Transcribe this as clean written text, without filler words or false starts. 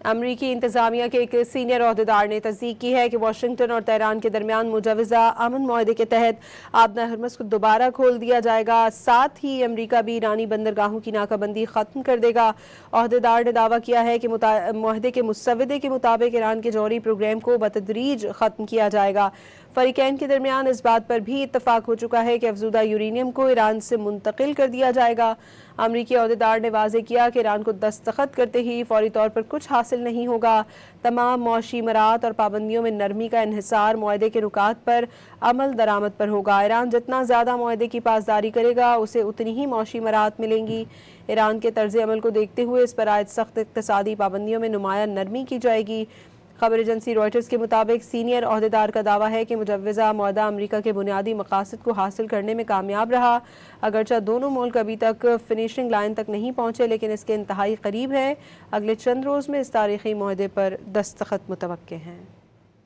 امریکی انتظامیہ کے ایک سینئر عہدیدار نے تصدیق کی ہے کہ واشنگٹن اور تہران کے درمیان مجوزہ امن معاہدے کے تحت آبنہ ہرمز کو دوبارہ کھول دیا جائے گا۔ ساتھ ہی امریکہ بھی ایرانی بندرگاہوں کی ناکہ بندی ختم کر دے گا۔ عہدیدار نے دعویٰ کیا ہے کہ معاہدے کے مسودے کے مطابق ایران کے جوہری پروگرام کو بتدریج ختم کیا جائے گا۔ فریقین کے درمیان اس بات پر بھی اتفاق ہو چکا ہے کہ افزودہ یورینیم کو ایران سے منتقل کر دیا جائے گا۔ امریکی عہدیدار نے واضح کیا کہ ایران کو دستخط کرتے ہی فوری طور پر کچھ حاصل نہیں ہوگا۔ تمام معاشی مرات اور پابندیوں میں نرمی کا انحصار معاہدے کے نکات پر عمل درآمد پر ہوگا۔ ایران جتنا زیادہ معاہدے کی پاسداری کرے گا اسے اتنی ہی معاشی مرات ملیں گی۔ ایران کے طرز عمل کو دیکھتے ہوئے اس پر عائد سخت اقتصادی پابندیوں میں نمایاں نرمی کی جائے گی۔ خبر ایجنسی روئٹرز کے مطابق سینئر عہدیدار کا دعویٰ ہے کہ مجوزہ معاہدہ امریکہ کے بنیادی مقاصد کو حاصل کرنے میں کامیاب رہا۔ اگرچہ دونوں ملک ابھی تک فنشنگ لائن تک نہیں پہنچے لیکن اس کے انتہائی قریب ہے۔ اگلے چند روز میں اس تاریخی معاہدے پر دستخط متوقع ہیں۔